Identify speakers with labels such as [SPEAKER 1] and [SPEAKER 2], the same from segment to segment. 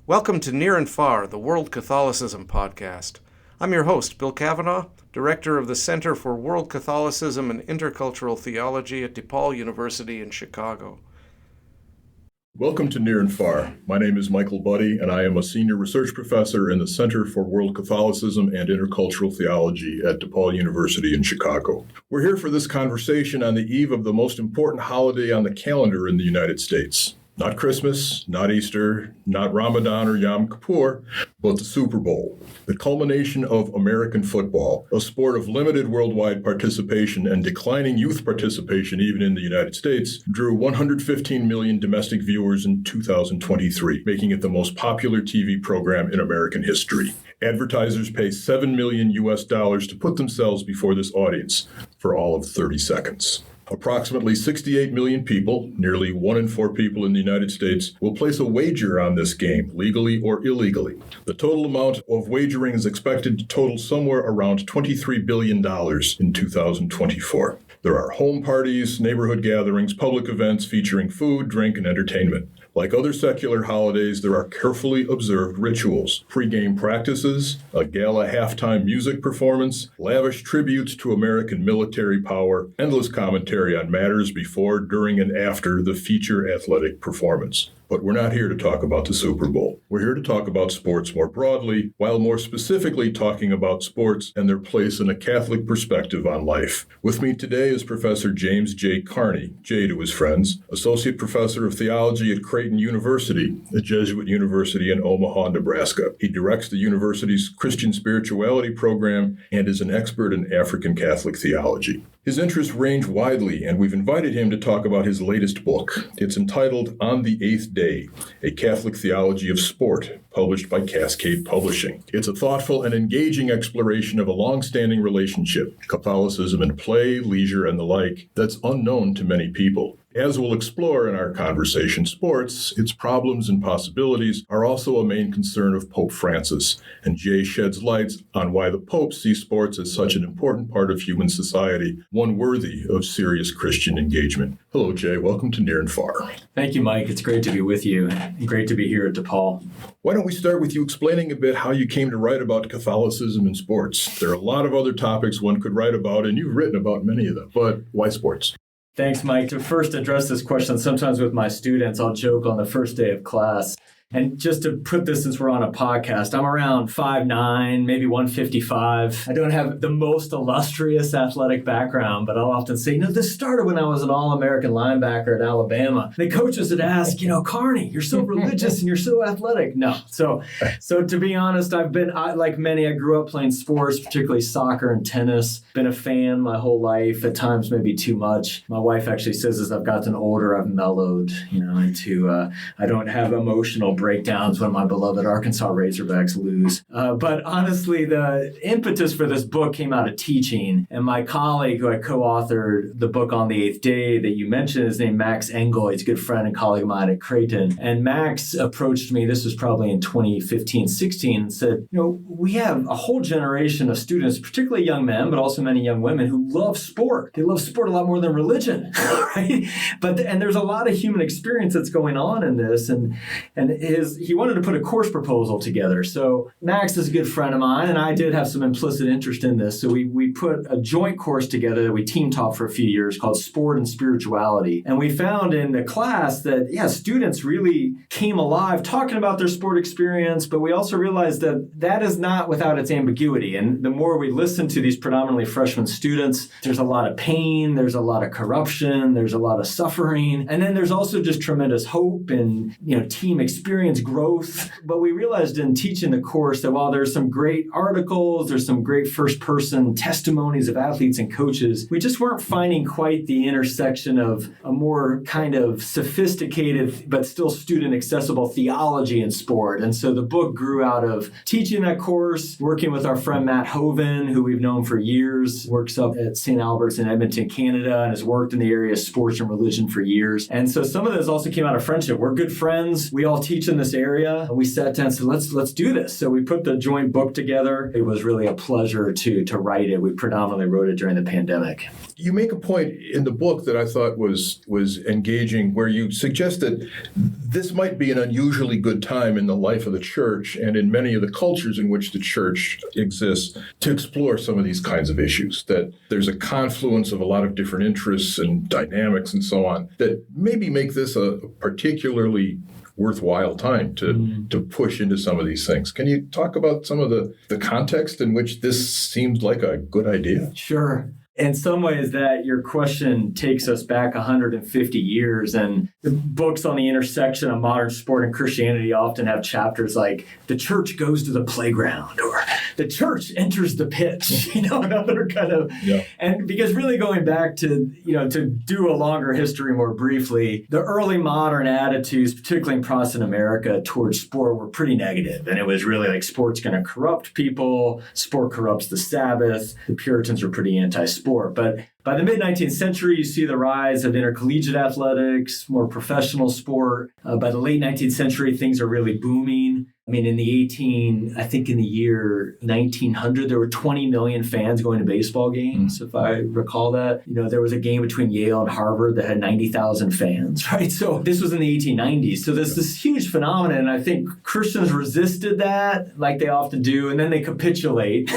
[SPEAKER 1] Welcome to Near and Far, the World Catholicism podcast. I'm your host, Bill Kavanaugh, Director of the Center for World Catholicism and Intercultural Theology at DePaul University in Chicago.
[SPEAKER 2] Welcome to Near and Far. My name is Michael Budde, and I am a Senior Research Professor in the Center for World Catholicism and Intercultural Theology at DePaul University in Chicago. We're here for this conversation on the eve of the most important holiday on the calendar in the United States. Not Christmas, not Easter, not Ramadan or Yom Kippur, but the Super Bowl, the culmination of American football, a sport of limited worldwide participation and declining youth participation even in the United States, drew 115 million domestic viewers in 2023, making it the most popular TV program in American history. Advertisers pay $7 million to put themselves before this audience for all of 30 seconds. Approximately 68 million people, nearly 1 in 4 people in the United States, will place a wager on this game, legally or illegally. The total amount of wagering is expected to total somewhere around $23 billion in 2024. There are home parties, neighborhood gatherings, public events featuring food, drink, and entertainment. Like other secular holidays, there are carefully observed rituals, pre-game practices, a gala halftime music performance, lavish tributes to American military power, endless commentary on matters before, during, and after the feature athletic performance. But we're not here to talk about the Super Bowl. We're here to talk about sports more broadly, while more specifically talking about sports and their place in a Catholic perspective on life. With me today is Professor James J. Carney, J to his friends, Associate Professor of Theology at Creighton University, a Jesuit university in Omaha, Nebraska. He directs the university's Christian spirituality program and is an expert in African Catholic theology. His interests range widely, and we've invited him to talk about his latest book. It's entitled On the Eighth Day, A Catholic Theology of Sport, published by Cascade Publishing. It's a thoughtful and engaging exploration of a long-standing relationship, Catholicism in play, leisure, and the like, that's unknown to many people. As we'll explore in our conversation, sports, its problems and possibilities, are also a main concern of Pope Francis, and Jay sheds light on why the Pope sees sports as such an important part of human society, one worthy of serious Christian engagement. Hello, Jay. Welcome to Near and Far.
[SPEAKER 3] Thank you, Mike. It's great to be with you. Great to be here at DePaul.
[SPEAKER 2] Why don't we start with you explaining a bit how you came to write about Catholicism and sports? There are a lot of other topics one could write about, and you've written about many of them, but why sports?
[SPEAKER 3] Thanks, Mike. To first address this question, sometimes with my students, I'll joke on the first day of class. And just to put this, since we're on a podcast, I'm around 5'9", maybe 155. I don't have the most illustrious athletic background, but I'll often say, this started when I was an All-American linebacker at Alabama. The coaches would ask, Carney, you're so religious and you're so athletic. No. So to be honest, like many, I grew up playing sports, particularly soccer and tennis. Been a fan my whole life, at times maybe too much. My wife actually says as I've gotten older, I've mellowed, into, I don't have emotional breakdowns when my beloved Arkansas Razorbacks lose. But honestly, the impetus for this book came out of teaching. And my colleague who I co-authored the book On the Eighth Day that you mentioned is named Max Engel. He's a good friend and colleague of mine at Creighton. And Max approached me, this was probably in 2015-16, and said, we have a whole generation of students, particularly young men, but also many young women who love sport. They love sport a lot more than religion, right? And there's a lot of human experience that's going on in this. And he wanted to put a course proposal together. So Max is a good friend of mine, and I did have some implicit interest in this. So we put a joint course together that we team taught for a few years called Sport and Spirituality. And we found in the class that, students really came alive talking about their sport experience, but we also realized that that is not without its ambiguity. And the more we listen to these predominantly freshman students, there's a lot of pain, there's a lot of corruption, there's a lot of suffering, and then there's also just tremendous hope and, team experience growth. But we realized in teaching the course that while there's some great articles, there's some great first-person testimonies of athletes and coaches, we just weren't finding quite the intersection of a more kind of sophisticated but still student-accessible theology in sport. And so the book grew out of teaching that course, working with our friend Matt Hoven, who we've known for years, works up at St. Albert's in Edmonton, Canada, and has worked in the area of sports and religion for years. And so some of this also came out of friendship. We're good friends. We all teach teach in this area. We sat down and said, let's do this. So we put the joint book together. It was really a pleasure to write it. We predominantly wrote it during the pandemic.
[SPEAKER 2] You make a point in the book that I thought was engaging, where you suggest that this might be an unusually good time in the life of the church and in many of the cultures in which the church exists to explore some of these kinds of issues, that there's a confluence of a lot of different interests and dynamics and so on that maybe make this a particularly worthwhile time to push into some of these things. Can you talk about some of the context in which this seems like a good idea?
[SPEAKER 3] Sure. In some ways, that your question takes us back 150 years, and the books on the intersection of modern sport and Christianity often have chapters like "The church goes to the playground" or "The church enters the pitch," another kind of. Yeah. And because really going back to, to do a longer history more briefly, the early modern attitudes, particularly in Protestant America, towards sport were pretty negative. And it was really like sport's going to corrupt people, sport corrupts the Sabbath. The Puritans were pretty anti-sport. But by the mid-19th century, you see the rise of intercollegiate athletics, more professional sport. By the late 19th century, things are really booming. I mean, in the year 1900, there were 20 million fans going to baseball games, if I recall that. There was a game between Yale and Harvard that had 90,000 fans, right? So this was in the 1890s. So there's this huge phenomenon, and I think Christians resisted that, like they often do, and then they capitulate,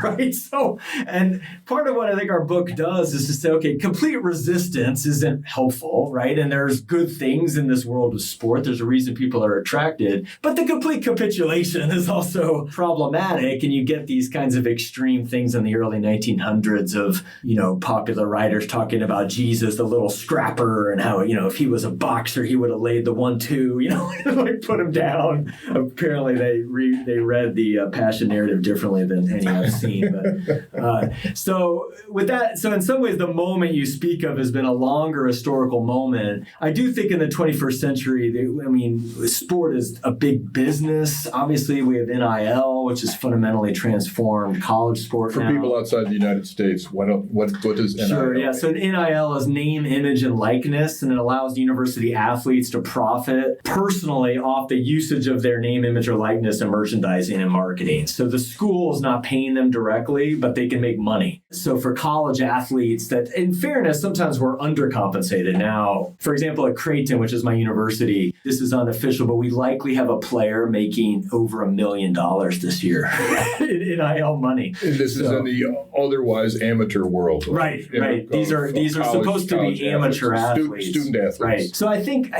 [SPEAKER 3] right? So, and part of what I think our book does is to say, okay, complete resistance isn't helpful, right? And there's good things in this world of sport. There's a reason people are attracted, but the complete capitulation is also problematic, and you get these kinds of extreme things in the early 1900s of, popular writers talking about Jesus, the little scrapper, and how, if he was a boxer, he would have laid the 1-2, like put him down. Apparently they read the Passion narrative differently than any I've seen. But, so with that, so in some ways, the moment you speak of has been a longer historical moment. I do think in the 21st century, sport is a big business. Obviously, we have NIL, which has fundamentally transformed college sport
[SPEAKER 2] For
[SPEAKER 3] now.
[SPEAKER 2] people outside the United States, what does NIL
[SPEAKER 3] Sure, yeah.
[SPEAKER 2] mean?
[SPEAKER 3] So NIL is name, image, and likeness, and it allows university athletes to profit personally off the usage of their name, image, or likeness in merchandising and marketing. So the school is not paying them directly, but they can make money. So for college athletes that, in fairness, sometimes we're undercompensated. Now, for example, at Creighton, which is my university, this is unofficial, but we likely have a player making over $1 million this year in NIL money.
[SPEAKER 2] And this is in the otherwise amateur world.
[SPEAKER 3] Right. These are supposed to be amateur athletes.
[SPEAKER 2] Student athletes.
[SPEAKER 3] Right. So I think,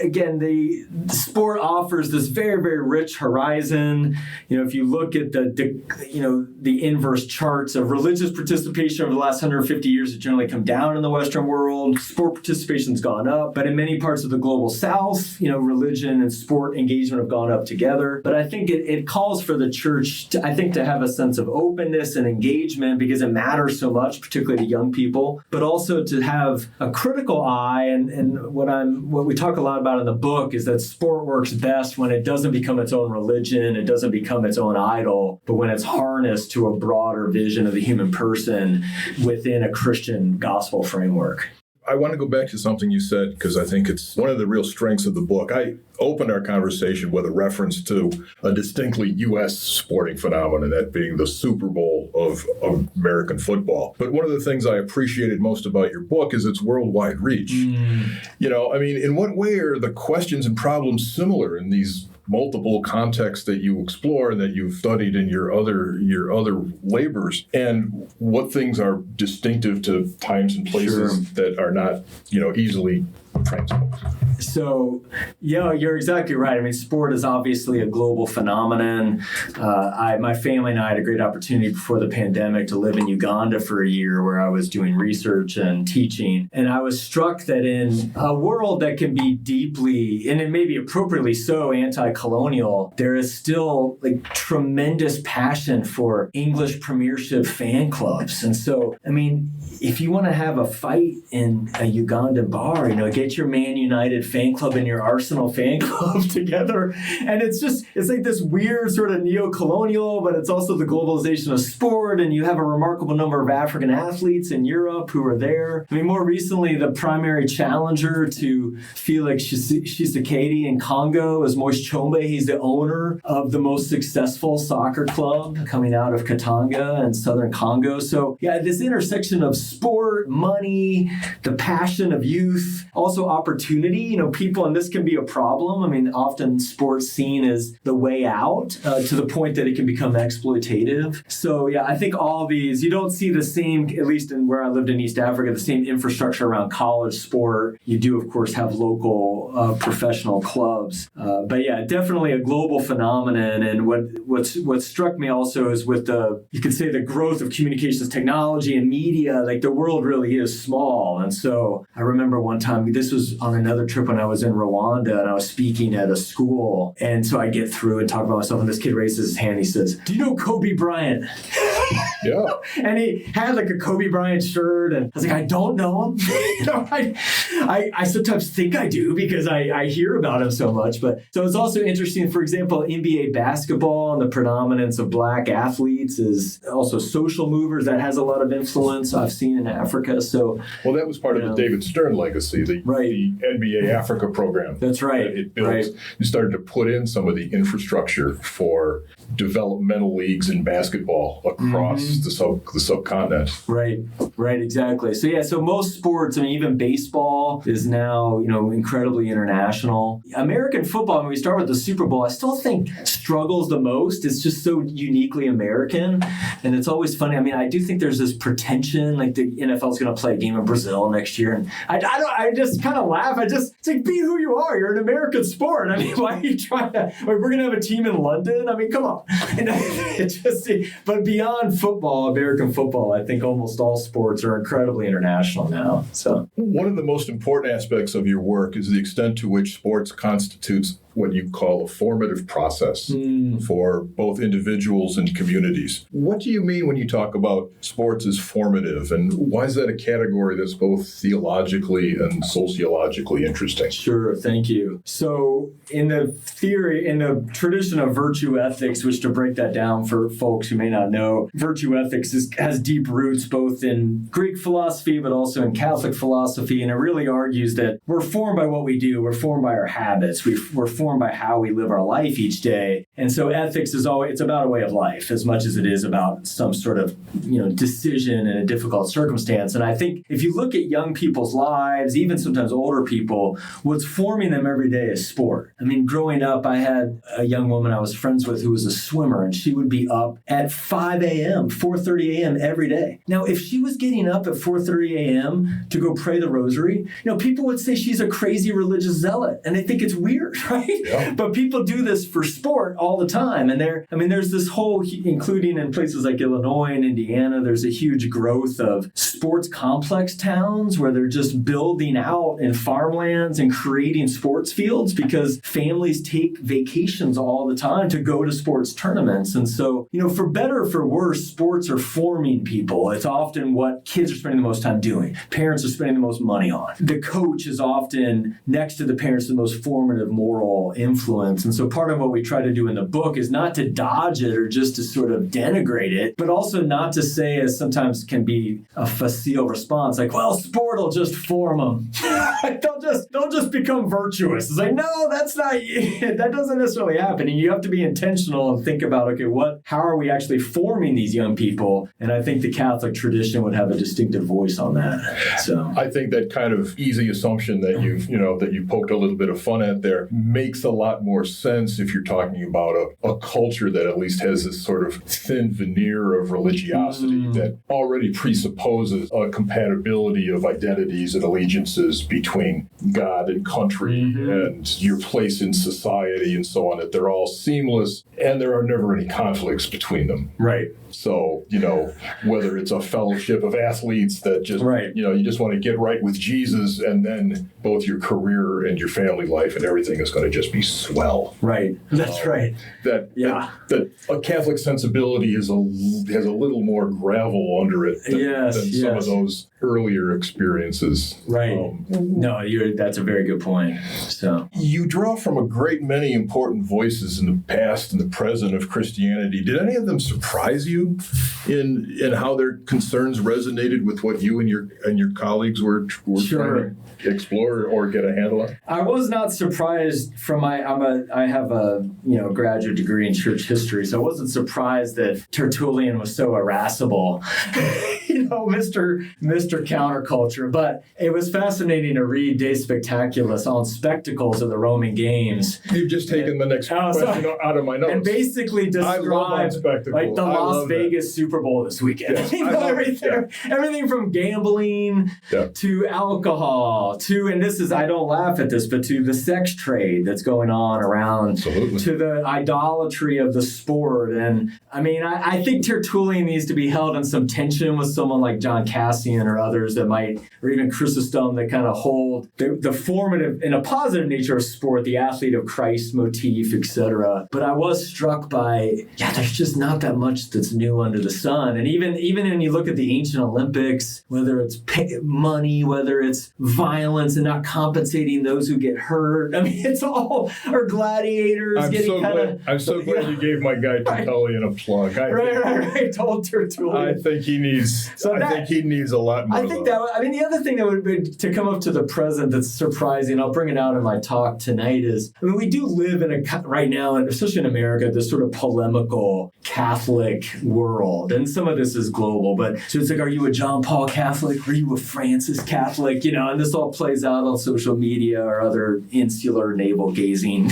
[SPEAKER 3] again, the sport offers this very, very rich horizon. If you look at the inverse charts of religious participation over the last 150 years, it generally come down in the Western world. Sport participation's gone up, but in many parts of the global South, religion and sport engagement have gone up together. But I think it calls for the church to have a sense of openness and engagement because it matters so much, particularly to young people, but also to have a critical eye. And what we talk a lot about in the book is that sport works best when it doesn't become its own religion, it doesn't become its own idol, but when it's harnessed to a broader vision of the human person within a Christian gospel framework.
[SPEAKER 2] I want to go back to something you said because I think it's one of the real strengths of the book. I opened our conversation with a reference to a distinctly U.S. sporting phenomenon, that being the Super Bowl of American football. But one of the things I appreciated most about your book is its worldwide reach. In what way are the questions and problems similar in these multiple contexts that you explore and that you've studied in your other labors, and what things are distinctive to times and places that are not easily transposed?
[SPEAKER 3] So, you're exactly right. Sport is obviously a global phenomenon. My family and I had a great opportunity before the pandemic to live in Uganda for a year where I was doing research and teaching. And I was struck that in a world that can be deeply, and it may be appropriately so, anti-colonial, there is still tremendous passion for English Premiership fan clubs. And so, if you want to have a fight in a Ugandan bar, get your Man United fan club and your Arsenal fan club together. And it's like this weird sort of neo-colonial, but it's also the globalization of sport. And you have a remarkable number of African athletes in Europe who are there. I mean, more recently, the primary challenger to Felix Tshisekedi in Congo is Moise Chombe. He's the owner of the most successful soccer club coming out of Katanga in southern Congo. So yeah, this intersection of sport, money, the passion of youth, also opportunity, people, and this can be a problem. I mean, often sports seen as the way out to the point that it can become exploitative. So yeah, I think all these, you don't see the same, at least in where I lived in East Africa, the same infrastructure around college sport. You do, of course, have local professional clubs. But yeah, definitely a global phenomenon. And what struck me also is with you could say the growth of communications technology and media, like the world really is small. And so I remember one time, this was on another trip when I was in Rwanda and I was speaking at a school. And so I get through and talk about myself and this kid raises his hand. He says, "Do you know Kobe Bryant?"
[SPEAKER 2] Yeah.
[SPEAKER 3] And he had like a Kobe Bryant shirt, and I was like, I don't know him. I sometimes think I do because I hear about him so much. But so it's also interesting, for example, NBA basketball and the predominance of black athletes is also social movers. That has a lot of influence I've seen in Africa. So
[SPEAKER 2] well, that was part of the David Stern legacy, the NBA Africa program.
[SPEAKER 3] That's right.
[SPEAKER 2] It built.
[SPEAKER 3] Right.
[SPEAKER 2] You started to put in some of the infrastructure for developmental leagues in basketball across the subcontinent.
[SPEAKER 3] Right, exactly. So yeah, so most sports, I mean, even baseball is now, incredibly international. American football, when we start with the Super Bowl, I still think struggles the most. It's just so uniquely American. And it's always funny. I mean, I do think there's this pretension, like the NFL is going to play a game in Brazil next year. And I just kind of laugh. It's like, be who you are. You're an American sport. I mean, why are you trying to, we're going to have a team in London? I mean, come on. But beyond football, American football, I think almost all sports are incredibly international now. So
[SPEAKER 2] one of the most important aspects of your work is the extent to which sports constitutes what you call a formative process for both individuals and communities. What do you mean when you talk about sports as formative, and why is that a category that's both theologically and sociologically interesting?
[SPEAKER 3] Sure, thank you. So in the tradition of virtue ethics, which to break that down for folks who may not know, virtue ethics has deep roots both in Greek philosophy, but also in Catholic philosophy, and it really argues that we're formed by what we do, we're formed by our habits, we're formed by how we live our life each day. And so ethics it's about a way of life as much as it is about some sort of, decision in a difficult circumstance. And I think if you look at young people's lives, even sometimes older people, what's forming them every day is sport. I mean, growing up, I had a young woman I was friends with who was a swimmer, and she would be up at 5 a.m., 4:30 a.m. every day. Now, if she was getting up at 4:30 a.m. to go pray the rosary, people would say she's a crazy religious zealot, and they think it's weird, right? Yeah. But people do this for sport all the time. And there's this whole, including in places like Illinois and Indiana, there's a huge growth of sports complex towns where they're just building out in farmlands and creating sports fields because families take vacations all the time to go to sports tournaments. And so, for better or for worse, sports are forming people. It's often what kids are spending the most time doing. Parents are spending the most money on. The coach is often next to the parents the most formative moral influence. And so part of what we try to do in the book is not to dodge it or just to sort of denigrate it, but also not to say, as sometimes can be a facile response, like, well, sport will just form them. they'll just become virtuous. It's like, no, that's not, that doesn't necessarily happen. And you have to be intentional and think about, okay, how are we actually forming these young people? And I think the Catholic tradition would have a distinctive voice on that. So
[SPEAKER 2] I think that kind of easy assumption that you poked a little bit of fun at there makes a lot more sense if you're talking about a culture that at least has this sort of thin veneer of religiosity that already presupposes a compatibility of identities and allegiances between God and country and your place in society and so on, that they're all seamless and there are never any conflicts between them.
[SPEAKER 3] Right.
[SPEAKER 2] So, whether it's a fellowship of athletes that just, you just want to get right with Jesus, and then both your career and your family life and everything is going to just be swell.
[SPEAKER 3] Right. That's right.
[SPEAKER 2] That a Catholic sensibility has a little more gravel under it than some of those earlier experiences.
[SPEAKER 3] Right. That's a very good point. So
[SPEAKER 2] you draw from a great many important voices in the past and the present of Christianity. Did any of them surprise you in how their concerns resonated with what you and your colleagues were trying to explore or get a handle on?
[SPEAKER 3] I was not surprised from I have a graduate degree in church history, so I wasn't surprised that Tertullian was so irascible, Mr. Counterculture. But it was fascinating to read De Spectaculis on spectacles of the Roman games.
[SPEAKER 2] You've just taken the next question out of my notes.
[SPEAKER 3] And basically described like the Las Vegas Super Bowl this weekend.
[SPEAKER 2] Yes,
[SPEAKER 3] everything from gambling to alcohol to, and this is, I don't laugh at this, but to the sex trade that's going on around, to the idolatry of the sport. And I think Tertullian needs to be held in some tension with someone like John Cassian or others that might, or even Chrysostom, that kind of hold the formative, in a positive nature of sport, the athlete of Christ motif, etc. But I was struck by, there's just not that much that's new under the sun. And even when you look at the ancient Olympics, whether it's money, whether it's violence and not compensating those who get hurt, it's all, or gladiators
[SPEAKER 2] I'm so glad you gave my guy Tertullian a plug.
[SPEAKER 3] Right. Told Tertullian.
[SPEAKER 2] I think he needs a lot more.
[SPEAKER 3] I think the other thing that would be to come up to the present that's surprising, I'll bring it out in my talk tonight, is we do live in right now, and especially in America, this sort of polemical Catholic world. And some of this is global, but so it's like, are you a John Paul Catholic? Are you a Francis Catholic? And this all plays out on social media or other insular navel gazing.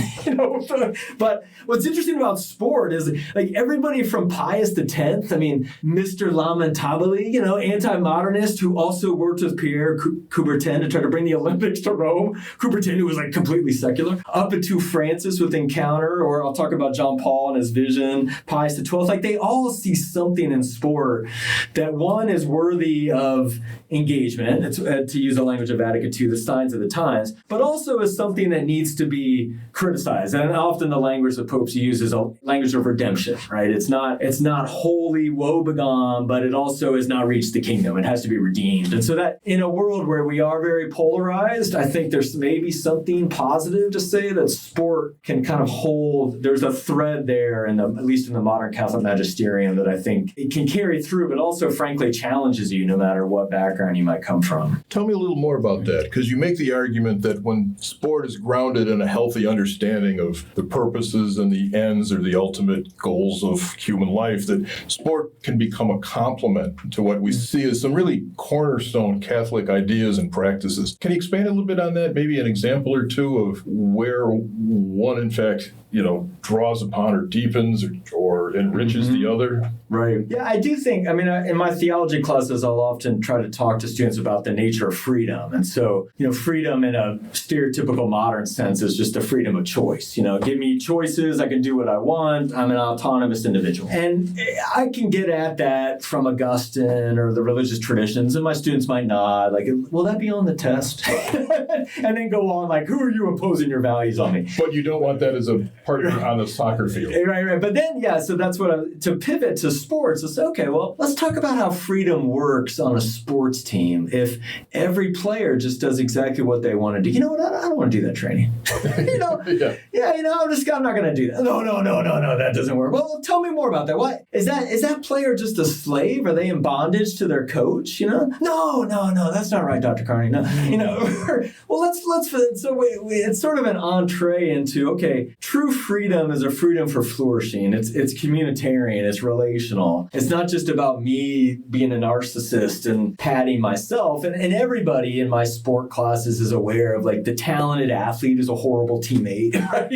[SPEAKER 3] But what's interesting about sport is like everybody from Pius X, Mr. Lamentabili, anti-modernist who also worked with Pierre Coubertin to try to bring the Olympics to Rome. Coubertin, who was like completely secular, up into Francis with Encounter, or I'll talk about John Paul and his vision, Pius XII. Like they all see something in sport that, one, is worthy of engagement, to use the language of Vatican II, the signs of the times, but also is something that needs to be criticized. And often the language the popes use is a language of redemption, right? It's not wholly woebegone, but it also has not reached the kingdom. It has to be redeemed. And so that in a world where we are very polarized, I think there's maybe something positive to say that sport can kind of hold. There's a thread there, at least in the modern Catholic magisterium, that I think it can carry through, but also frankly challenges you no matter what background you might come from.
[SPEAKER 2] Tell me a little more about that, because you make the argument that when sport is grounded in a healthy understanding of the purposes and the ends or the ultimate goals of human life, that sport can become a complement to what we see as some really cornerstone Catholic ideas and practices. Can you expand a little bit on that? Maybe an example or two of where one, in fact, draws upon or deepens or enriches the other?
[SPEAKER 3] Right. Yeah, I do think, in my theology classes, I'll often try to talk to students about the nature of freedom. And so, freedom in a stereotypical modern sense is just the freedom of choice. Give me choices, I can do what I want, I'm an autonomous individual. And I can get at that from Augustine or the religious traditions, and my students might nod, like, will that be on the test? And then go on, like, who are you imposing your values on me?
[SPEAKER 2] But you don't want that as a partner on the soccer field.
[SPEAKER 3] Right. But then, so that's to pivot to sports, it's okay, well, let's talk about how freedom works on a sports team if every player just does exactly what they want to do. You know what? I don't want to do that training. I'm not going to do that. No, that doesn't work. Well, tell me more about that. What is that player just a slave? Are they in bondage to their coach? No, that's not right, Dr. Carney. No, well, let's. So it's sort of an entree into, okay, true freedom is a freedom for flourishing. It's communitarian. It's relational. It's not just about me being a narcissist and patting myself. And everybody in my sport classes is aware of, like, the talented athlete is a horrible teammate. Right?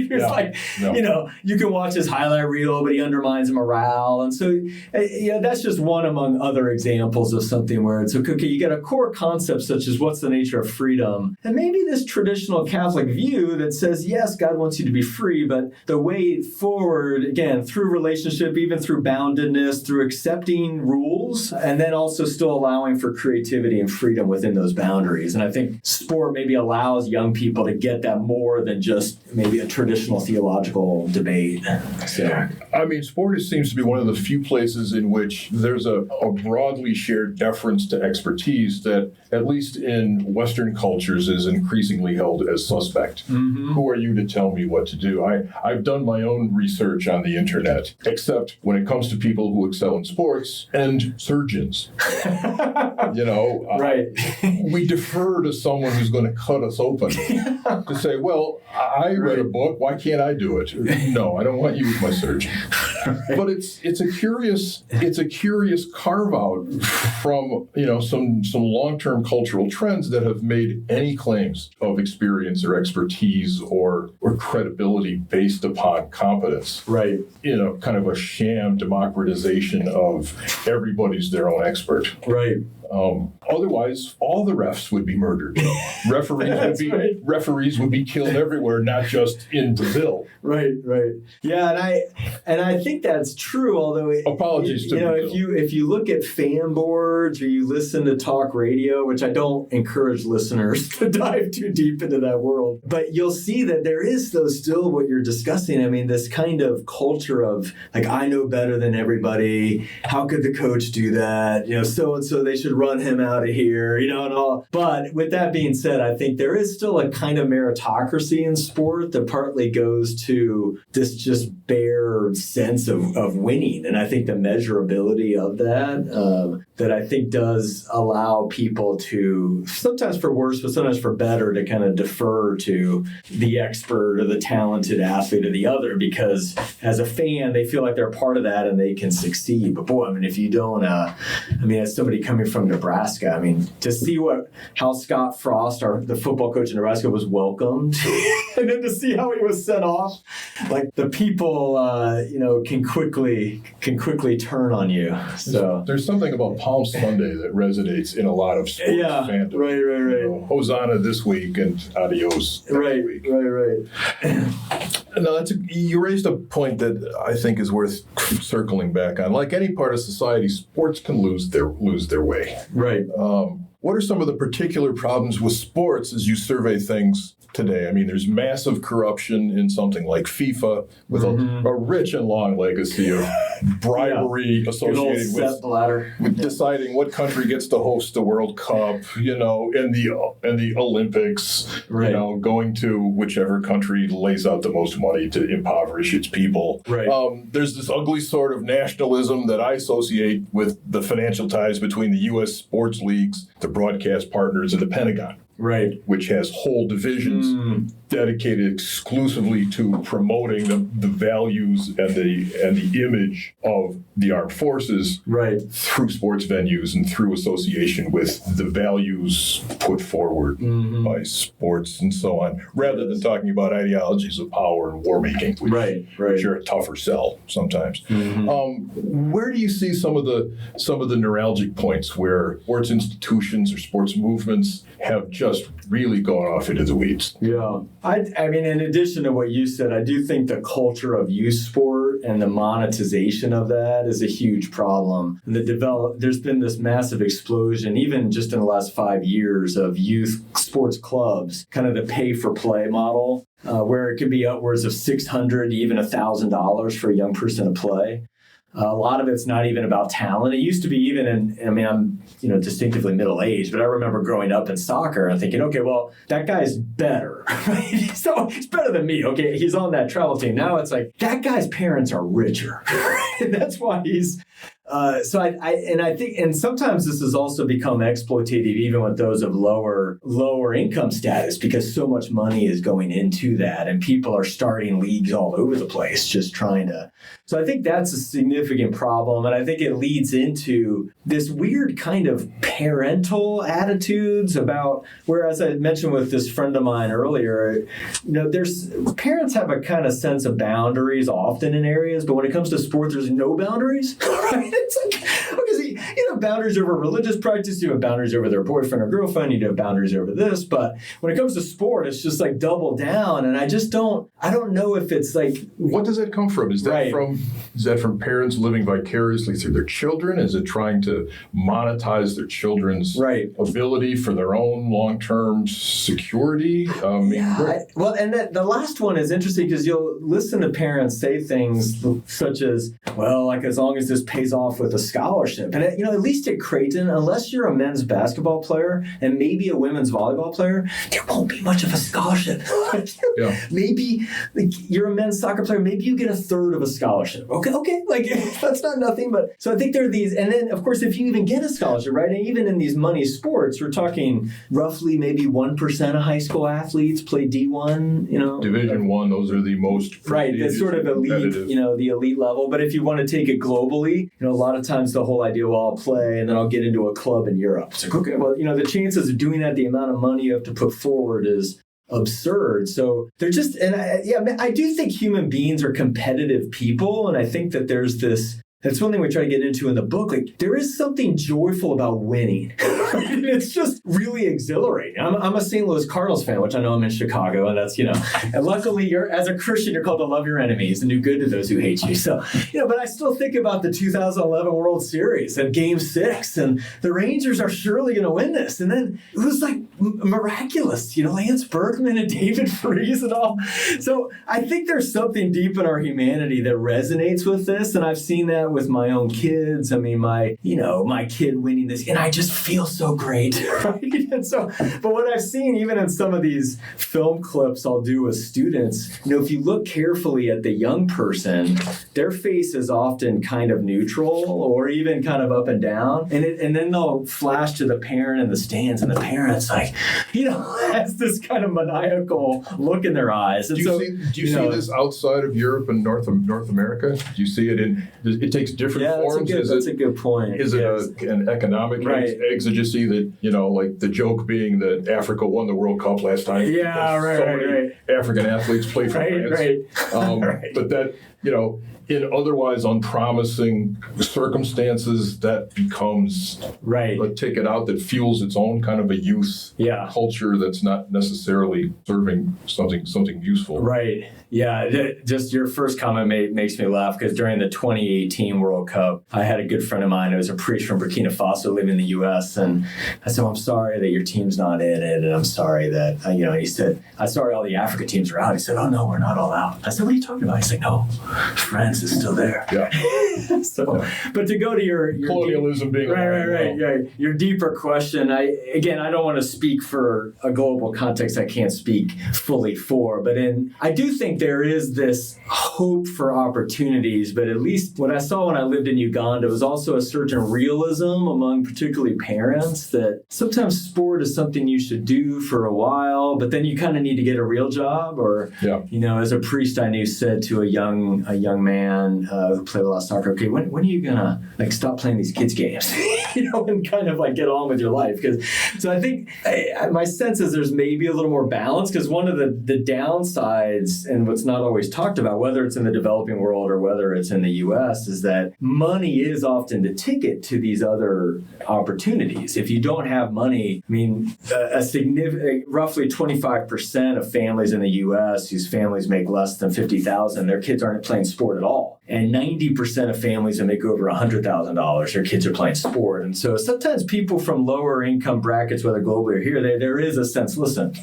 [SPEAKER 3] You can watch his highlight reel, but he undermines morale. And so, that's just one among other examples of something where it's okay, you get a core concept such as what's the nature of freedom. And maybe this traditional Catholic view that says, yes, God wants you to be free, but the way forward, again, through relationship relationship, even through boundedness, through accepting rules, and then also still allowing for creativity and freedom within those boundaries. And I think sport maybe allows young people to get that more than just maybe a traditional theological debate. So,
[SPEAKER 2] I mean, sport seems to be one of the few places in which there's a broadly shared deference to expertise that, at least in Western cultures, is increasingly held as suspect. Who are you to tell me what to do? I've done my own research on the internet, except when it comes to people who excel in sports and surgeons.
[SPEAKER 3] Right.
[SPEAKER 2] We defer to someone who's going to cut us open to say, well, I read a book, why can't I do it? No, I don't want you as my surgeon. But it's a curious carve out from some long-term cultural trends that have made any claims of experience or expertise or credibility based upon competence.
[SPEAKER 3] Right.
[SPEAKER 2] Kind of a sham democratization of everybody's their own expert.
[SPEAKER 3] Right.
[SPEAKER 2] Otherwise, all the refs would be murdered. Referees would be killed everywhere, not just in Brazil.
[SPEAKER 3] Right. Yeah, and I think that's true. Although
[SPEAKER 2] apologies to Brazil.
[SPEAKER 3] if you look at fan boards or you listen to talk radio, which I don't encourage listeners to dive too deep into that world, but you'll see that there is still what you're discussing. I mean, this kind of culture of like, I know better than everybody. How could the coach do that? So and so they should run him out of here, and all. But with that being said, I think there is still a kind of meritocracy in sport that partly goes to this just bare sense of winning. And I think the measurability of that I think does allow people to, sometimes for worse, but sometimes for better, to kind of defer to the expert or the talented athlete or the other, because as a fan, they feel like they're part of that and they can succeed. But boy, I mean, if you don't, as somebody coming from Nebraska, I mean, to see how Scott Frost, the football coach in Nebraska, was welcomed, and then to see how he was sent off, like the people, can quickly turn on you. So
[SPEAKER 2] there's something about Palm Sunday that resonates in a lot of sports fandom.
[SPEAKER 3] Right.
[SPEAKER 2] Hosanna this week and adios next week.
[SPEAKER 3] Right.
[SPEAKER 2] No, you raised a point that I think is worth circling back on. Like any part of society, sports can lose their way.
[SPEAKER 3] Right.
[SPEAKER 2] What are some of the particular problems with sports as you survey things today? I mean, there's massive corruption in something like FIFA with a rich and long legacy of bribery associated with deciding what country gets to host the World Cup, and the Olympics, going to whichever country lays out the most money to impoverish its people.
[SPEAKER 3] Right.
[SPEAKER 2] There's this ugly sort of nationalism that I associate with the financial ties between the U.S. sports leagues, the broadcast partners, and the Pentagon.
[SPEAKER 3] Right.
[SPEAKER 2] Which has whole divisions dedicated exclusively to promoting the values and the image of the armed forces through sports venues and through association with the values put forward by sports and so on, rather than talking about ideologies of power and war making, which are a tougher sell sometimes. Where do you see some of the neuralgic points where sports institutions or sports movements have just really gone off into the weeds?
[SPEAKER 3] Yeah. I mean, in addition to what you said, I do think the culture of youth sport and the monetization of that is a huge problem. There's been this massive explosion, even just in the last 5 years, of youth sports clubs, kind of the pay-for-play model, where it could be upwards of $600 to even $1,000 for a young person to play. A lot of it's not even about talent. It used to be even I'm distinctively middle-aged, but I remember growing up in soccer and thinking, okay, well, that guy's better, right? So he's better than me. Okay, he's on that travel team. Now it's like, that guy's parents are richer. And that's why he's... I think, and sometimes this has also become exploitative even with those of lower income status, because so much money is going into that and people are starting leagues all over the place just trying to. So I think that's a significant problem, and I think it leads into this weird kind of parental attitudes about, whereas I mentioned with this friend of mine earlier, there's parents have a kind of sense of boundaries often in areas, but when it comes to sport, there's no boundaries, right? It's like, okay, so you have boundaries over religious practice, you have boundaries over their boyfriend or girlfriend, you have boundaries over this, but when it comes to sport, it's just like double down, and I don't know if it's like...
[SPEAKER 2] What does that come from? Is that from parents living vicariously through their children? Is it trying to monetize their children's ability for their own long-term security?
[SPEAKER 3] Well, and the last one is interesting because you'll listen to parents say things such as, well, like as long as this pays off with a scholarship. And, at least at Creighton, unless you're a men's basketball player and maybe a women's volleyball player, there won't be much of a scholarship. Maybe you're a men's soccer player, maybe you get a third of a scholarship. Okay, like that's not nothing. But so I think there are these, and then of course, if you even get a scholarship, right? And even in these money sports, we're talking roughly maybe 1% of high school athletes play D1,
[SPEAKER 2] Division I, those are the most
[SPEAKER 3] the sort of elite, the elite level. But if you want to take it globally, a lot of times the whole idea, well, I'll play and then I'll get into a club in Europe. It's like, okay, well, the chances of doing that, the amount of money you have to put forward is absurd. So they're just, and I do think human beings are competitive people. And I think that there's this, that's one thing we try to get into in the book. Like, there is something joyful about winning. It's just really exhilarating. I'm a St. Louis Cardinals fan, which I know I'm in Chicago, and that's, and luckily as a Christian, you're called to love your enemies and do good to those who hate you. So, but I still think about the 2011 World Series and Game 6, and the Rangers are surely going to win this. And then it was like miraculous, Lance Berkman and David Freese and all. So I think there's something deep in our humanity that resonates with this, and I've seen that with my own kids. I mean, my kid winning this, and I just feel so great, right? And so, but what I've seen, even in some of these film clips I'll do with students, if you look carefully at the young person, their face is often kind of neutral or even kind of up and down, and then they'll flash to the parent in the stands, and the parent's like, has this kind of maniacal look in their eyes. And
[SPEAKER 2] do you see this outside of Europe and North America? Do you see it it takes different forms?
[SPEAKER 3] That's a good point.
[SPEAKER 2] Is it an economic exigency that, like the joke being that Africa won the World Cup last time?
[SPEAKER 3] Yeah, right.
[SPEAKER 2] African athletes play for France. But that, in otherwise unpromising circumstances, that becomes a ticket out that fuels its own kind of a youth culture that's not necessarily serving something useful.
[SPEAKER 3] Right. Yeah, just your first comment makes me laugh because during the 2018 World Cup, I had a good friend of mine who was a priest from Burkina Faso living in the U.S. And I said, I'm sorry that your team's not in it. And I'm sorry that, he said, I'm sorry all the Africa teams are out. He said, oh, no, we're not all out. I said, what are you talking about? He's like, no, France is still there.
[SPEAKER 2] Yeah.
[SPEAKER 3] But to go to your
[SPEAKER 2] colonialism being
[SPEAKER 3] your deeper question, I don't want to speak for a global context I can't speak fully for, but I do think there is this hope for opportunities, but at least what I saw when I lived in Uganda was also a certain realism among particularly parents that sometimes sport is something you should do for a while, but then you kind of need to get a real job. Or, as a priest I knew said to a young man who played a lot of soccer, okay, when are you gonna stop playing these kids games, and kind of get on with your life? So I think my sense is there's maybe a little more balance, because one of the downsides and what's not always talked about, whether it's in the developing world or whether it's in the U.S., is that money is often the ticket to these other opportunities. If you don't have money, a significant, roughly 25% of families in the U.S. whose families make less than $50,000, their kids aren't playing sport at all. And 90% of families that make over $100,000, their kids are playing sport. And so sometimes people from lower income brackets, whether globally or here, there is a sense, listen,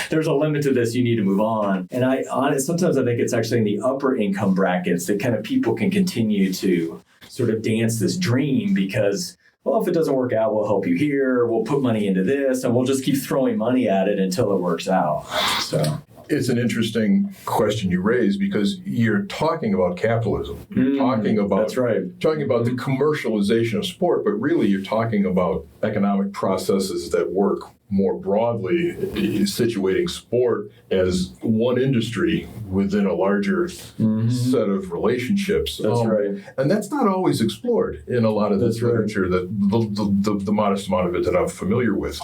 [SPEAKER 3] there's a limit to this, you need to move on. And sometimes I think it's actually in the upper income brackets that kind of people can continue to sort of dance this dream because, well, if it doesn't work out, we'll help you here, we'll put money into this, and we'll just keep throwing money at it until it works out. So
[SPEAKER 2] it's an interesting question you raise, because you're talking about capitalism. You're talking about the commercialization of sport, but really you're talking about economic processes that work more broadly, situating sport as one industry within a larger set of relationships.
[SPEAKER 3] That's right.
[SPEAKER 2] And that's not always explored in a lot of this literature, that the modest amount of it that I'm familiar with.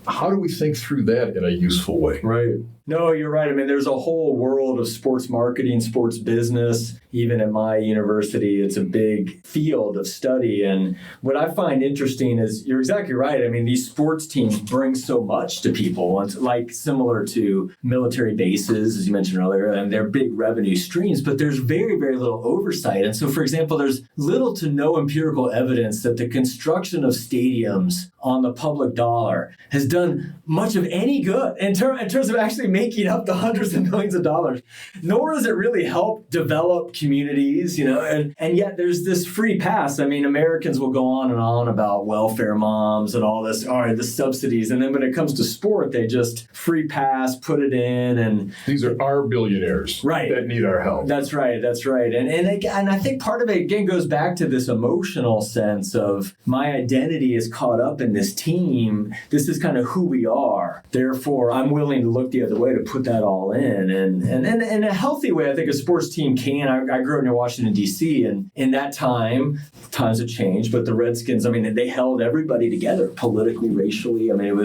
[SPEAKER 2] How do we think through that in a useful way?
[SPEAKER 3] Right. No, you're right. There's a whole world of sports marketing, sports business, even at my university, it's a big field of study. And what I find interesting is you're exactly right. I mean, these sports teams bring so much to people. It's like similar to military bases, as you mentioned earlier, and they're big revenue streams, but there's very, very little oversight. And so, for example, there's little to no empirical evidence that the construction of stadiums on the public dollar has done much of any good in terms of actually making up the hundreds of millions of dollars, nor does it really help develop communities, and yet there's this free pass. I mean, Americans will go on and on about welfare moms and all this, the subsidies, and then when it comes to sport, they just free pass, put it in, and
[SPEAKER 2] these are our billionaires that need our help.
[SPEAKER 3] That's right. And I think part of it, again, goes back to this emotional sense of my identity is caught up in this team. This is kind of who we are. Therefore, I'm willing to look the other way to put that all in. And in a healthy way, I think a sports team can. I grew up near Washington, D.C., and in that time, times have changed, but the Redskins, I mean, they held everybody together politically, racially. I mean,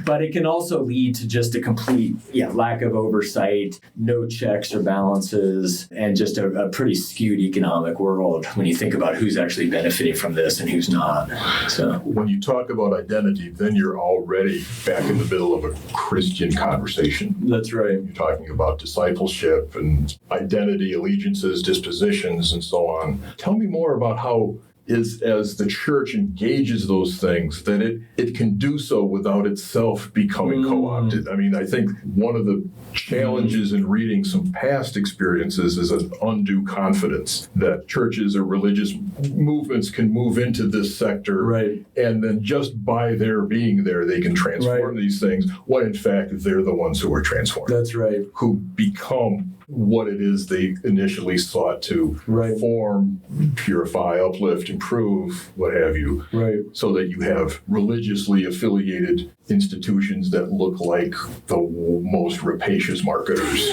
[SPEAKER 3] but it can also lead to just a complete lack of oversight, no checks or balances, and just a pretty skewed economic world when you think about who's actually benefiting from this and who's not. So
[SPEAKER 2] when you talk about identity, then you're already back in the middle of a Christian conversation.
[SPEAKER 3] That's right.
[SPEAKER 2] You're talking about discipleship and identity, allegiances, dispositions, and so on. Tell me more about how as the church engages those things, that it can do so without itself becoming co-opted. I mean, I think one of the challenges in reading some past experiences is an undue confidence that churches or religious movements can move into this sector, and then just by their being there, they can transform these things, when in fact they're the ones who are transformed.
[SPEAKER 3] That's right.
[SPEAKER 2] Who become what it is they initially sought to form, purify, uplift, improve, what have you, so that you have religiously affiliated institutions that look like the most rapacious marketers,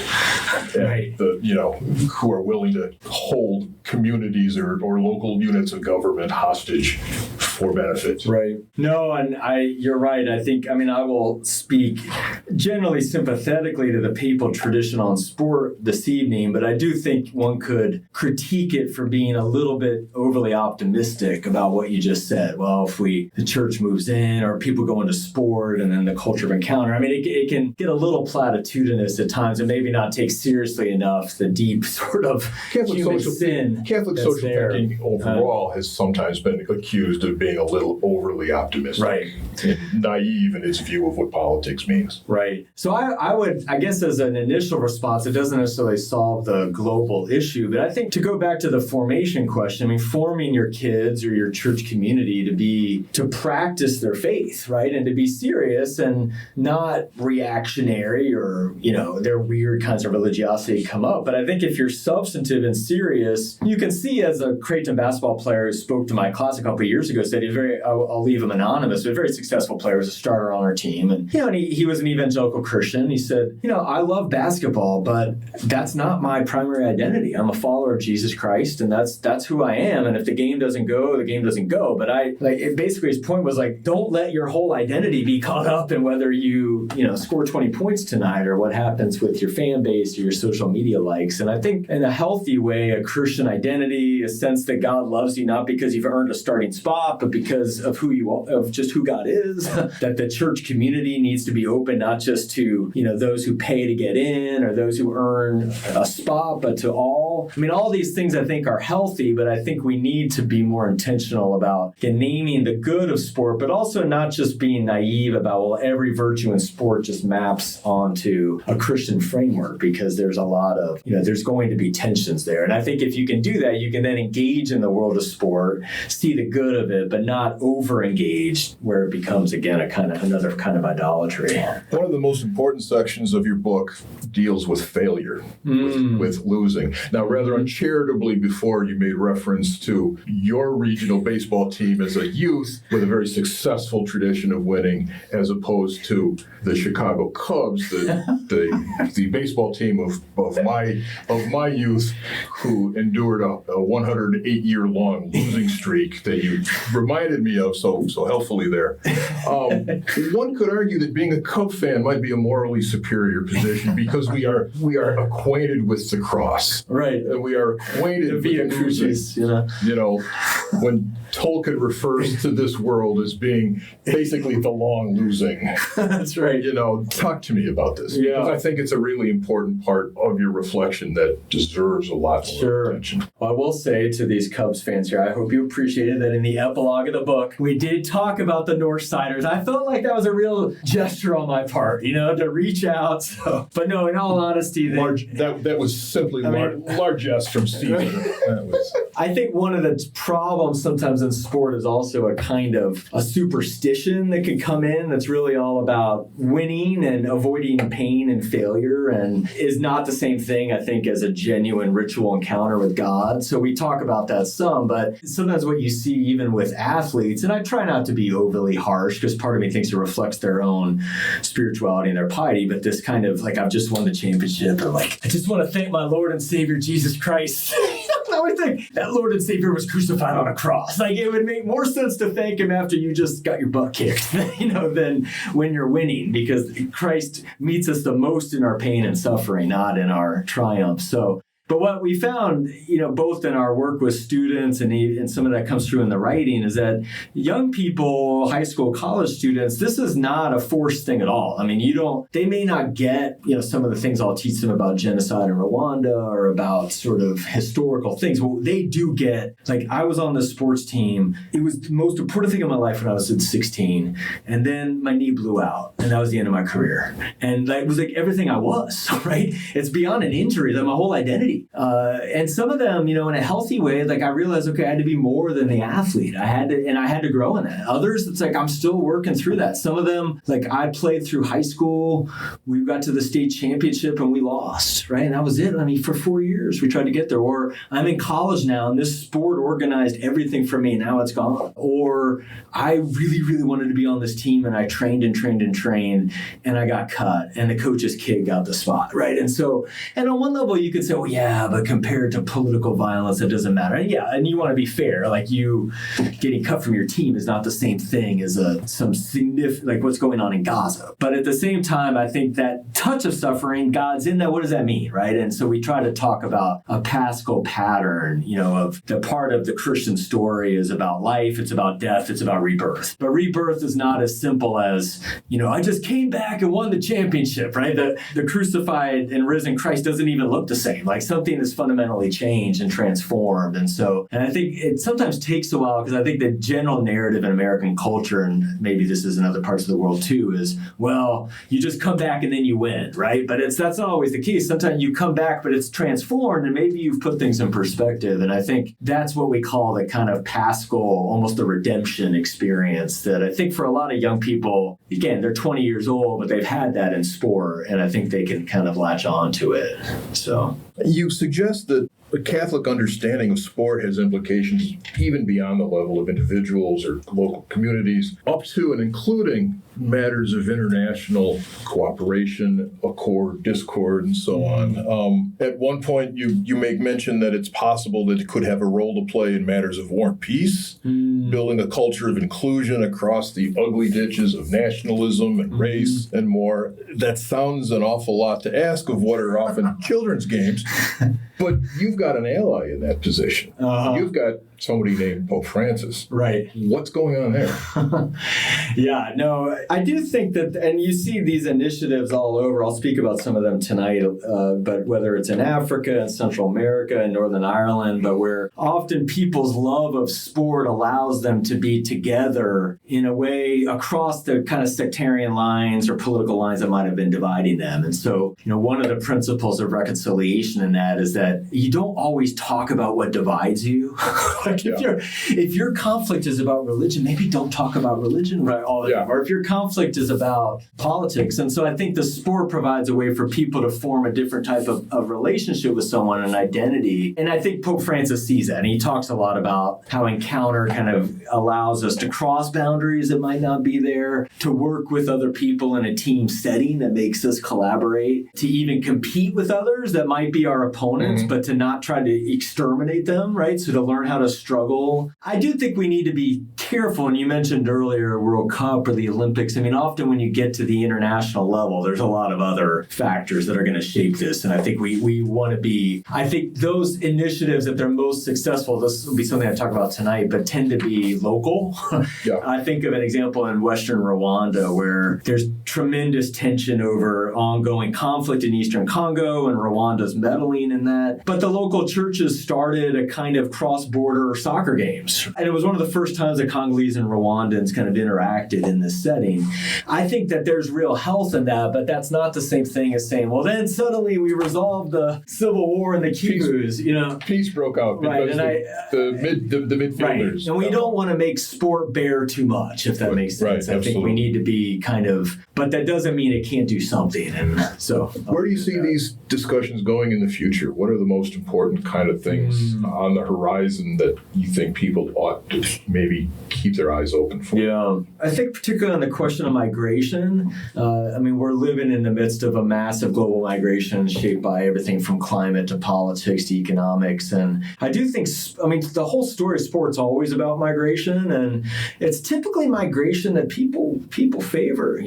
[SPEAKER 2] and who are willing to hold communities or local units of government hostage for benefit.
[SPEAKER 3] No, and you're right. I will speak generally sympathetically to the papal tradition on sport this evening, but I do think one could critique it for being a little bit overly optimistic about what you just said. Well, if the church moves in, or people go into sport, and then the culture of encounter, I mean, it can get a little platitudinous at times, and maybe not take seriously enough the deep sort of human sin.
[SPEAKER 2] Catholic social thinking overall has sometimes been accused of being a little overly optimistic, and naive in its view of what politics means.
[SPEAKER 3] So I guess as an initial response, it doesn't necessarily solve the global issue, but I think to go back to the formation question, I mean, forming your kids or your church community to practice their faith, and to be serious and not reactionary, or their weird kinds of religiosity come up. But I think if you're substantive and serious, you can see, as a Creighton basketball player who spoke to my class a couple of years ago said, I'll leave him anonymous, but a very successful player, was a starter on our team, and he was an evangelical Christian. He said, I love basketball, but that's not my primary identity. I'm a follower of Jesus Christ, and that's who I am. And if the game doesn't go, the game doesn't go. But basically his point was don't let your whole identity be caught up in whether you score 20 points tonight, or what happens with your fan base or your social media likes. And I think in a healthy way, a Christian identity, a sense that God loves you not because you've earned a starting spot, but because of who you are, of just who God is. That the church community needs to be open, not just to those who pay to get in or those who earn a spot, but to all. I mean, all these things I think are healthy, but I think we need to be more intentional about naming the good of sport, but also not just being naive about, every virtue in sport just maps onto a Christian framework, because there's a lot of, there's going to be tensions there. And I think if you can do that, you can then engage in the world of sport, see the good of it, but not over-engaged where it becomes, again, another kind of idolatry.
[SPEAKER 2] One of the most important sections of your book deals with failure, with losing. Now, rather uncharitably, before you made reference to your regional baseball team as a youth with a very successful tradition of winning, as opposed to the Chicago Cubs, the baseball team of my youth, who endured a 108-year-long losing streak that you reminded me of so helpfully there. One could argue that being a Cub fan might be a morally superior position, because we are acquainted with the cross.
[SPEAKER 3] right.
[SPEAKER 2] And we are acquainted with
[SPEAKER 3] Via
[SPEAKER 2] losing.
[SPEAKER 3] Crucis, you know.
[SPEAKER 2] You know, when Tolkien refers to this world as being basically the long losing.
[SPEAKER 3] That's right.
[SPEAKER 2] You know, talk to me about this.
[SPEAKER 3] Yeah.
[SPEAKER 2] Because I think it's a really important part of your reflection that deserves a lot more attention.
[SPEAKER 3] Well, I will say to these Cubs fans here, I hope you appreciated that in the epilogue of the book, we did talk about the Northsiders. I felt like that was a real gesture on my part, you know, to reach out. So. But no, in all honesty,
[SPEAKER 2] that was simply largesse from Stephen.
[SPEAKER 3] I think one of the problems sometimes in sport is also a kind of a superstition that can come in that's really all about winning and avoiding pain and failure, and is not the same thing, I think, as a genuine ritual encounter with God. So we talk about that some, but sometimes what you see even with athletes, and I try not to be overly harsh because part of me thinks it reflects their own spirituality and their piety, but this kind of like, I've just won the championship, or like, I just want to thank my Lord and Savior Jesus Christ. I would think that Lord and Savior was crucified on a cross. Like, it would make more sense to thank him after you just got your butt kicked, you know, than when you're winning, because Christ meets us the most in our pain and suffering, not in our triumph. So, but what we found, you know, both in our work with students and some of that comes through in the writing, is that young people, high school, college students, this is not a forced thing at all. I mean, they may not get, you know, some of the things I'll teach them about genocide in Rwanda or about sort of historical things. Well, they do get, like, I was on the sports team. It was the most important thing in my life when I was 16. And then my knee blew out, and that was the end of my career. And it was like everything I was, right? It's beyond an injury, like my whole identity. And some of them, you know, in a healthy way, like I realized, okay, I had to be more than the athlete. I had to grow in that. Others, it's like I'm still working through that. Some of them, like I played through high school. We got to the state championship and we lost, right? And that was it. I mean, for 4 years, we tried to get there. Or I'm in college now and this sport organized everything for me. Now it's gone. Or I really, really wanted to be on this team and I trained and I got cut and the coach's kid got the spot, right? And so, and on one level you could say, well, yeah, but compared to political violence, it doesn't matter. And yeah, and you want to be fair. Like, you getting cut from your team is not the same thing as some significant, like what's going on in Gaza. But at the same time, I think that touch of suffering, God's in that. What does that mean, right? And so we try to talk about a Paschal pattern, you know, of the part of the Christian story is about life, it's about death, it's about rebirth. But rebirth is not as simple as, you know, I just came back and won the championship, right? The crucified and risen Christ doesn't even look the same. Like, something is fundamentally changed and transformed. And I think it sometimes takes a while, because I think the general narrative in American culture, and maybe this is in other parts of the world too, is, well, you just come back and then you win, right? But that's not always the case. Sometimes you come back, but it's transformed and maybe you've put things in perspective. And I think that's what we call the kind of Paschal, almost the redemption experience that I think for a lot of young people, again, they're 20 years old, but they've had that in sport. And I think they can kind of latch on to it. So
[SPEAKER 2] you suggest that the Catholic understanding of sport has implications even beyond the level of individuals or local communities, up to and including matters of international cooperation, accord, discord, and so on. At one point, you make mention that it's possible that it could have a role to play in matters of war and peace, building a culture of inclusion across the ugly ditches of nationalism and race and more. That sounds an awful lot to ask of what are often children's games, but you've got an ally in that position. You've got somebody named Pope Francis.
[SPEAKER 3] Right.
[SPEAKER 2] What's going on there?
[SPEAKER 3] Yeah, no, I do think that, and you see these initiatives all over. I'll speak about some of them tonight, but whether it's in Africa and Central America and Northern Ireland, but where often people's love of sport allows them to be together in a way across the kind of sectarian lines or political lines that might have been dividing them. And so, you know, one of the principles of reconciliation in that is that you don't always talk about what divides you. Like if your conflict is about religion, maybe don't talk about religion right all the time. Or if your conflict is about politics. And so I think the sport provides a way for people to form a different type of relationship with someone, an identity. And I think Pope Francis sees that. And he talks a lot about how encounter kind of allows us to cross boundaries that might not be there, to work with other people in a team setting that makes us collaborate, to even compete with others that might be our opponents, but to not try to exterminate them, right? So to learn how to struggle. I do think we need to be careful, and you mentioned earlier World Cup or the Olympics. I mean, often when you get to the international level, there's a lot of other factors that are going to shape this, and I think we want to be, I think those initiatives, if they're most successful, this will be something I talk about tonight, but tend to be local.
[SPEAKER 2] Yeah.
[SPEAKER 3] I think of an example in Western Rwanda where there's tremendous tension over ongoing conflict in Eastern Congo, and Rwanda's meddling in that. But the local churches started a kind of cross-border soccer games. And it was one of the first times that Congolese and Rwandans kind of interacted in this setting. I think that there's real health in that, but that's not the same thing as saying, well, then suddenly we resolved the civil war in the Kibus, you know.
[SPEAKER 2] Peace broke out because the midfielders.
[SPEAKER 3] Right. And we don't want to make sport bear too much, if that makes sense. I think we need to be kind of, but that doesn't mean it can't do something. And so,
[SPEAKER 2] where do you see these discussions going in the future? What are the most important kind of things on the horizon that you think people ought to maybe keep their eyes open for?
[SPEAKER 3] Yeah, I think particularly on the question of migration, I mean, we're living in the midst of a massive global migration shaped by everything from climate to politics to economics. And I do think, I mean, the whole story of sport's always about migration, and it's typically migration that people favor.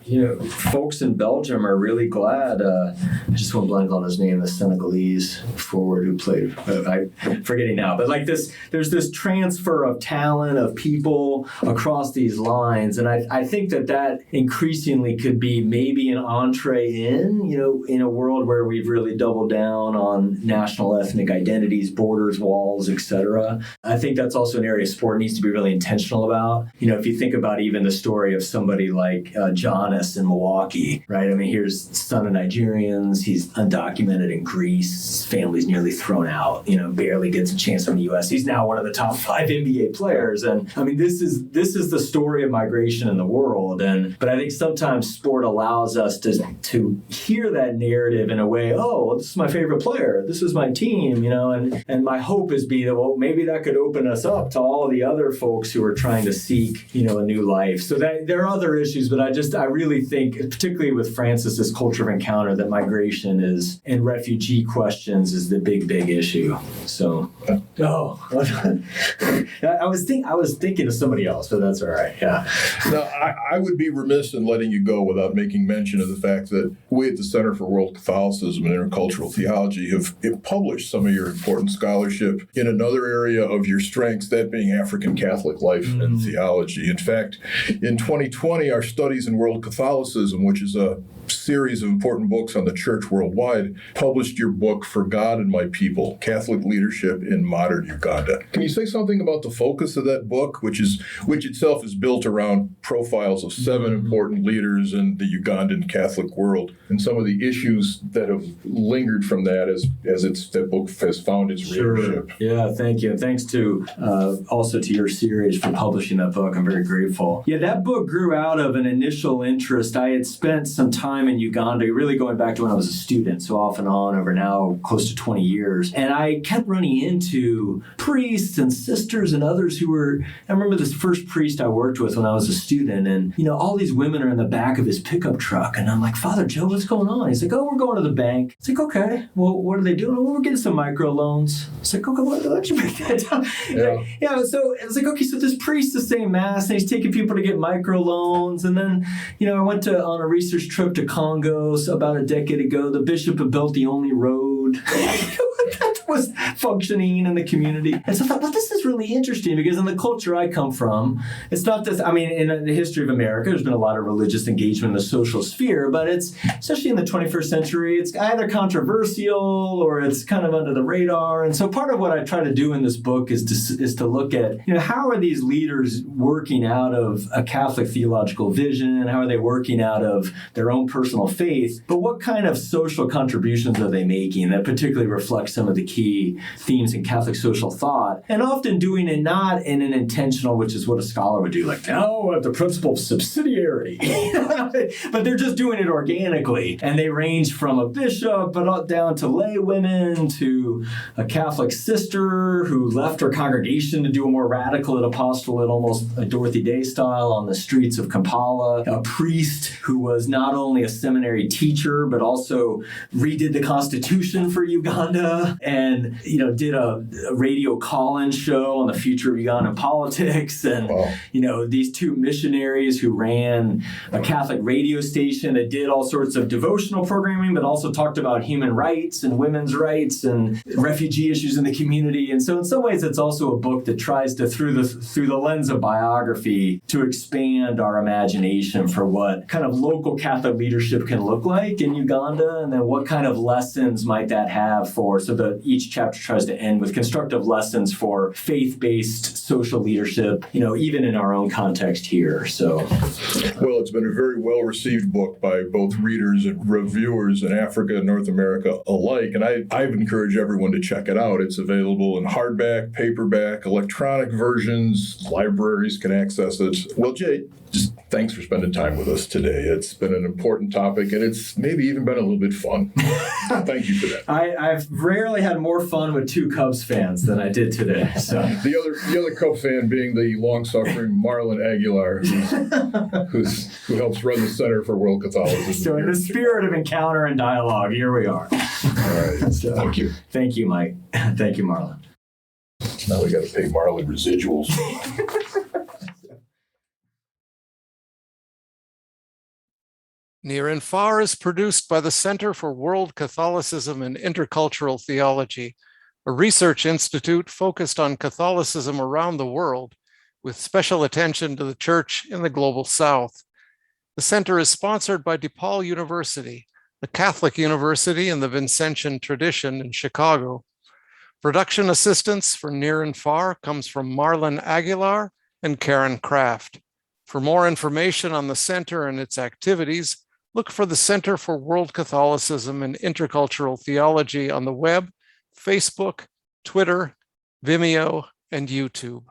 [SPEAKER 3] You know, folks in Belgium are really glad. I just went blank on his name, the Senegalese forward who played. I'm forgetting now, but like this, there's this transfer of talent of people across these lines, and I think that increasingly could be maybe an entree in, you know, in a world where we've really doubled down on national ethnic identities, borders, walls, etc. I think that's also an area sport needs to be really intentional about. You know, if you think about even the story of somebody like John in Milwaukee, right? I mean, here's son of Nigerians. He's undocumented in Greece. His family's nearly thrown out. You know, barely gets a chance from the U.S. He's now one of the top 5 NBA players. And I mean, this is the story of migration in the world. But I think sometimes sport allows us to hear that narrative in a way. Oh, well, this is my favorite player. This is my team. You know, and my hope is that, well, maybe that could open us up to all the other folks who are trying to seek, you know, a new life. So that there are other issues, but I really think, particularly with Francis's culture of encounter, that migration and refugee questions is the big issue. So, I was thinking of somebody else, but that's all right. Yeah.
[SPEAKER 2] Now, I would be remiss in letting you go without making mention of the fact that we at the Center for World Catholicism and Intercultural Theology have published some of your important scholarship in another area of your strengths, that being African Catholic life and theology. In fact, in 2020, our studies in World Catholicism, which is a series of important books on the church worldwide, published your book, For God and My People, Catholic Leadership in Modern Uganda. Can you say something about the focus of that book, which itself is built around profiles of 7 important leaders in the Ugandan Catholic world, and some of the issues that have lingered from that as that book has found its readership?
[SPEAKER 3] Yeah, thank you. And thanks to also to your series for publishing that book. I'm very grateful. Yeah, that book grew out of an initial interest. I had spent some time in Uganda, really going back to when I was a student, so off and on over now close to 20 years. And I kept running into priests and sisters and others who were, I remember this first priest I worked with when I was a student, and, you know, all these women are in the back of his pickup truck. And I'm like, Father Joe, what's going on? He's like, oh, we're going to the bank. It's like, okay, well, what are they doing? Well, we're getting some microloans. It's like, okay, why'd you break that down? Yeah, so it's like, okay, so this priest is saying mass and he's taking people to get microloans. And then, you know, I went on a research trip to Congo about a decade ago. The bishop had built the only road that was functioning in the community. And so I thought, well, this is really interesting because in the culture I come from, it's not this, I mean, in the history of America, there's been a lot of religious engagement in the social sphere, but it's, especially in the 21st century, it's either controversial or it's kind of under the radar. And so part of what I try to do in this book is to look at, you know, how are these leaders working out of a Catholic theological vision? How are they working out of their own personal faith? But what kind of social contributions are they making that particularly reflect some of the key themes in Catholic social thought? And often doing it not in an intentional, which is what a scholar would do, like, no, the principle of subsidiarity. But they're just doing it organically. And they range from a bishop, but down to lay women, to a Catholic sister who left her congregation to do a more radical apostolate, almost a Dorothy Day style, on the streets of Kampala. A priest who was not only a seminary teacher, but also redid the Constitution for Uganda. And and, did a radio call-in show on the future of Ugandan politics. And, these two missionaries who ran a Catholic radio station that did all sorts of devotional programming, but also talked about human rights and women's rights and refugee issues in the community. And so in some ways, it's also a book that tries to, through the lens of biography, to expand our imagination for what kind of local Catholic leadership can look like in Uganda, and then what kind of lessons might that have so that each chapter tries to end with constructive lessons for faith-based social leadership, even in our own context here. So,
[SPEAKER 2] well, it's been a very well-received book by both readers and reviewers in Africa and North America alike, and I would encourage everyone to check it out. It's available in hardback, paperback, electronic versions. Libraries can access it. Well, Jay, just thanks for spending time with us today. It's been an important topic, and it's maybe even been a little bit fun. Thank you for that.
[SPEAKER 3] I've rarely had more fun with two Cubs fans than I did today. So
[SPEAKER 2] the other Cub fan being the long-suffering Marlon Aguilar, who helps run the Center for World Catholicism.
[SPEAKER 3] So in the spirit of encounter and dialogue, here we are.
[SPEAKER 2] All right.
[SPEAKER 3] So,
[SPEAKER 2] thank you.
[SPEAKER 3] Thank you, Mike. Thank you, Marlon.
[SPEAKER 2] Now we got to pay Marlon residuals.
[SPEAKER 1] Near and Far is produced by the Center for World Catholicism and Intercultural Theology, a research institute focused on Catholicism around the world, with special attention to the Church in the Global South. The center is sponsored by DePaul University, the Catholic university in the Vincentian tradition in Chicago. Production assistance for Near and Far comes from Marlon Aguilar and Karen Kraft. For more information on the center and its activities, look for the Center for World Catholicism and Intercultural Theology on the web, Facebook, Twitter, Vimeo, and YouTube.